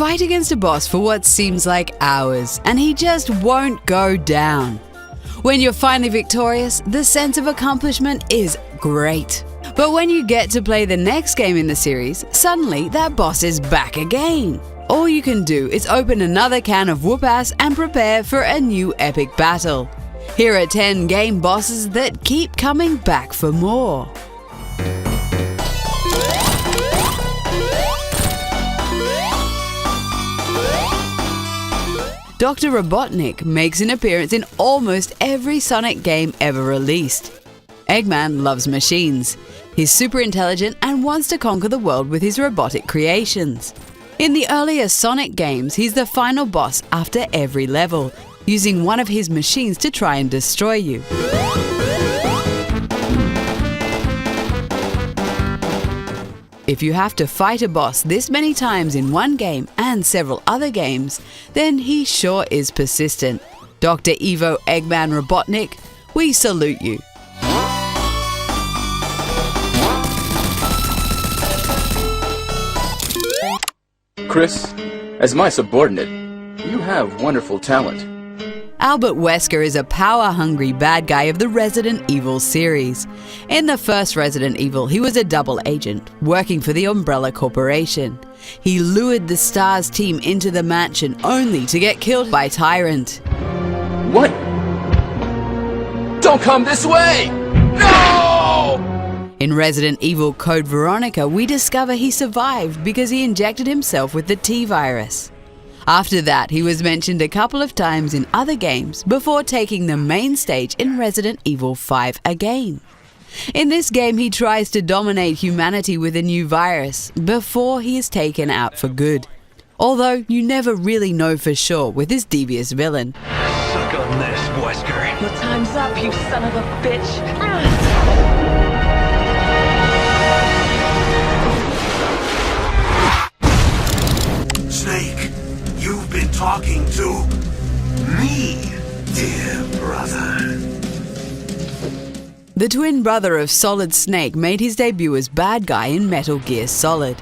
fight against a boss for what seems like hours, and he just won't go down. When you're finally victorious, the sense of accomplishment is great. But when you get to play the next game in the series, suddenly that boss is back again. All you can do is open another can of whoop-ass and prepare for a new epic battle. Here are 10 game bosses that keep coming back for more. Dr. Robotnik makes an appearance in almost every Sonic game ever released. Eggman loves machines. He's super intelligent and wants to conquer the world with his robotic creations. In the earlier Sonic games, he's the final boss after every level, using one of his machines to try and destroy you. If you have to fight a boss this many times in one game and several other games, then he sure is persistent. Dr. Evo Eggman Robotnik, we salute you. Chris, as my subordinate, you have wonderful talent. Albert Wesker is a power-hungry bad guy of the Resident Evil series. In the first Resident Evil, he was a double agent, working for the Umbrella Corporation. He lured the STARS team into the mansion only to get killed by Tyrant. What? Don't come this way! No! In Resident Evil Code Veronica, we discover he survived because he injected himself with the T-virus. After that, he was mentioned a couple of times in other games before taking the main stage in Resident Evil 5 again. In this game, he tries to dominate humanity with a new virus before he is taken out for good. Although you never really know for sure with this devious villain. Suck on this, Wesker. Your time's up, you son of a bitch. Snake, you've been talking to me, dear brother. The twin brother of Solid Snake made his debut as bad guy in Metal Gear Solid.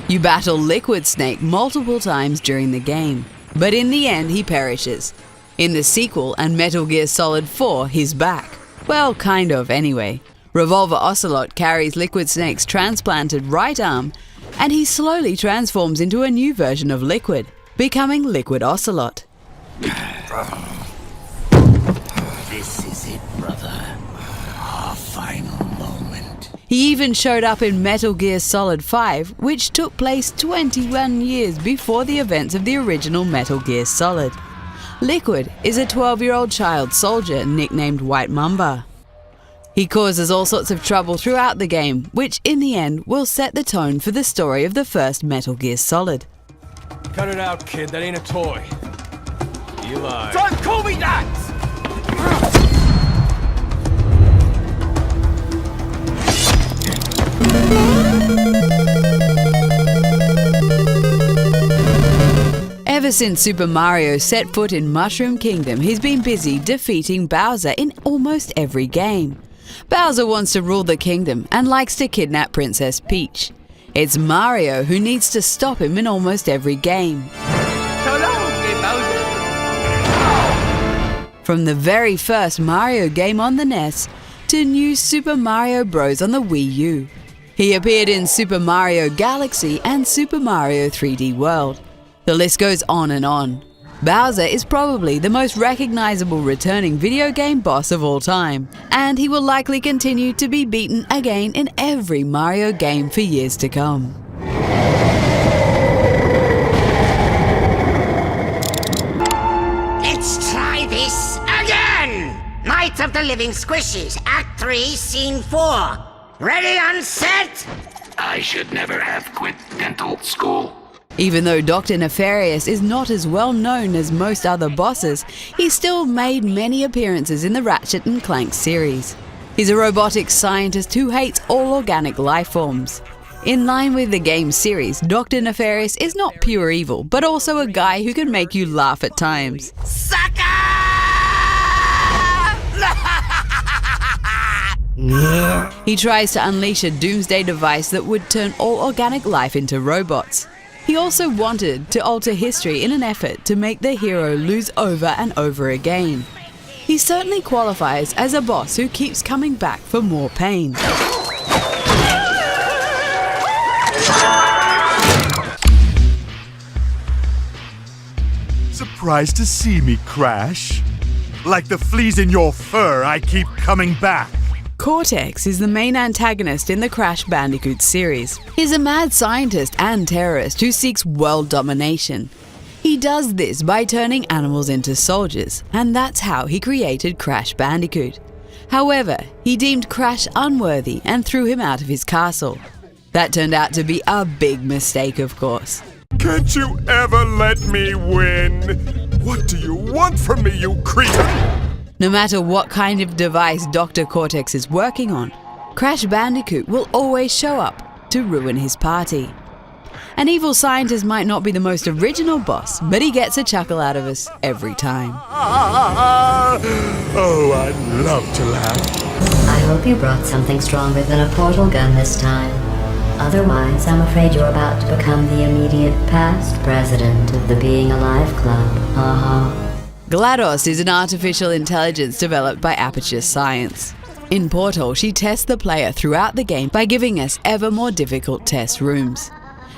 You battle Liquid Snake multiple times during the game, but in the end he perishes. In the sequel and Metal Gear Solid 4, he's back. Well, kind of anyway. Revolver Ocelot carries Liquid Snake's transplanted right arm, and he slowly transforms into a new version of Liquid, becoming Liquid Ocelot. This is it, brother. Our final moment. He even showed up in Metal Gear Solid 5, which took place 21 years before the events of the original Metal Gear Solid. Liquid is a 12-year-old child soldier nicknamed White Mamba. He causes all sorts of trouble throughout the game, which in the end will set the tone for the story of the first Metal Gear Solid. Cut it out, kid. That ain't a toy. Eli. Don't call me that! Ever since Super Mario set foot in Mushroom Kingdom, he's been busy defeating Bowser in almost every game. Bowser wants to rule the kingdom and likes to kidnap Princess Peach. It's Mario who needs to stop him in almost every game. So long, Bowser. From the very first Mario game on the NES to New Super Mario Bros. On the Wii U. He appeared in Super Mario Galaxy and Super Mario 3D World. The list goes on and on. Bowser is probably the most recognizable returning video game boss of all time, and he will likely continue to be beaten again in every Mario game for years to come. Let's try this again! Night of the Living Squishies, Act 3, Scene 4. Ready on set? I should never have quit dental school. Even though Dr. Nefarious is not as well known as most other bosses, he still made many appearances in the Ratchet & Clank series. He's a robotic scientist who hates all organic life forms. In line with the game series, Dr. Nefarious is not pure evil, but also a guy who can make you laugh at times. Sucker! He tries to unleash a doomsday device that would turn all organic life into robots. He also wanted to alter history in an effort to make the hero lose over and over again. He certainly qualifies as a boss who keeps coming back for more pain. Surprised to see me, Crash? Like the fleas in your fur, I keep coming back. Cortex is the main antagonist in the Crash Bandicoot series. He's a mad scientist and terrorist who seeks world domination. He does this by turning animals into soldiers, and that's how he created Crash Bandicoot. However, he deemed Crash unworthy and threw him out of his castle. That turned out to be a big mistake, of course. Can't you ever let me win? What do you want from me, you cretin? No matter what kind of device Dr. Cortex is working on, Crash Bandicoot will always show up to ruin his party. An evil scientist might not be the most original boss, but he gets a chuckle out of us every time. Oh, I'd love to laugh. I hope you brought something stronger than a portal gun this time. Otherwise, I'm afraid you're about to become the immediate past president of the Being Alive Club. GLaDOS is an artificial intelligence developed by Aperture Science. In Portal, she tests the player throughout the game by giving us ever more difficult test rooms.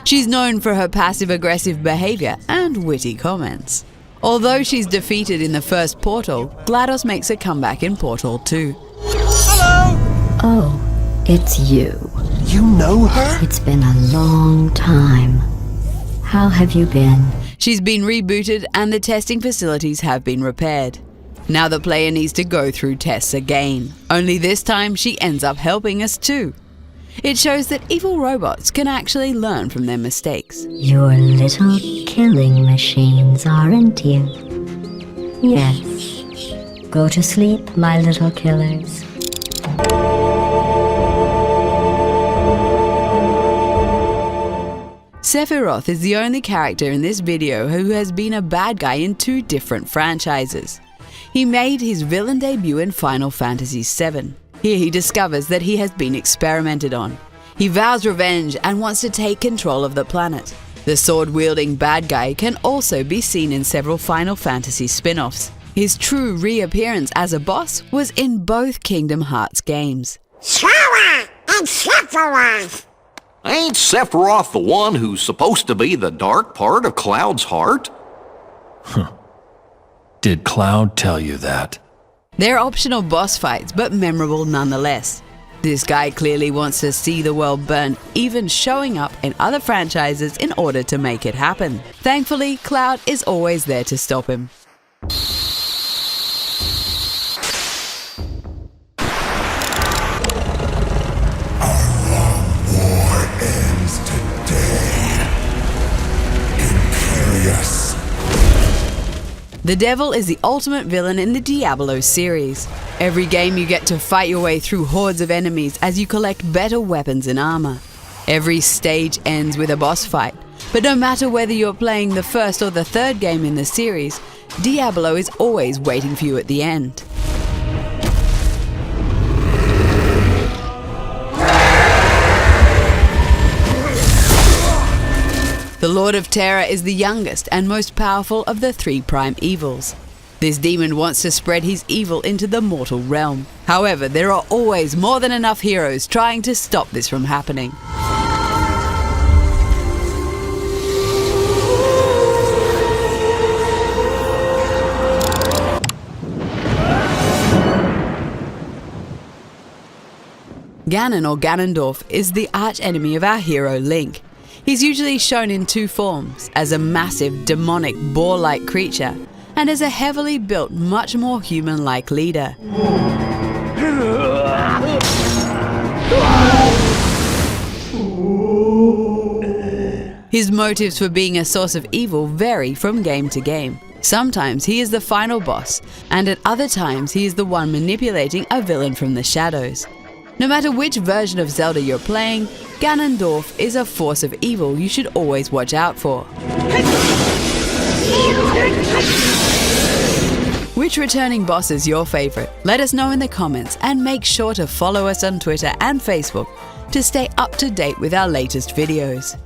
She's known for her passive-aggressive behavior and witty comments. Although she's defeated in the first Portal, GLaDOS makes a comeback in Portal 2. Hello! Oh, it's you. You know her? It's been a long time. How have you been? She's been rebooted and the testing facilities have been repaired. Now the player needs to go through tests again, only this time she ends up helping us too. It shows that evil robots can actually learn from their mistakes. You're little killing machines, aren't you? Yes. Go to sleep, my little killers. Sephiroth is the only character in this video who has been a bad guy in 2 different franchises. He made his villain debut in Final Fantasy VII. Here he discovers that he has been experimented on. He vows revenge and wants to take control of the planet. The sword-wielding bad guy can also be seen in several Final Fantasy spin-offs. His true reappearance as a boss was in both Kingdom Hearts games. Shower and Sephiroth! Ain't Sephiroth the one who's supposed to be the dark part of Cloud's heart? Did Cloud tell you that? They're optional boss fights, but memorable nonetheless. This guy clearly wants to see the world burn, even showing up in other franchises in order to make it happen. Thankfully, Cloud is always there to stop him. The devil is the ultimate villain in the Diablo series. Every game you get to fight your way through hordes of enemies as you collect better weapons and armor. Every stage ends with a boss fight, but no matter whether you're playing the first or the third game in the series, Diablo is always waiting for you at the end. The Lord of Terror is the youngest and most powerful of the 3 prime evils. This demon wants to spread his evil into the mortal realm. However, there are always more than enough heroes trying to stop this from happening. Ganon or Ganondorf is the arch-enemy of our hero Link. He's usually shown in 2 forms, as a massive, demonic, boar-like creature, and as a heavily built, much more human-like leader. His motives for being a source of evil vary from game to game. Sometimes he is the final boss, and at other times he is the one manipulating a villain from the shadows. No matter which version of Zelda you're playing, Ganondorf is a force of evil you should always watch out for. Which returning boss is your favorite? Let us know in the comments and make sure to follow us on Twitter and Facebook to stay up to date with our latest videos.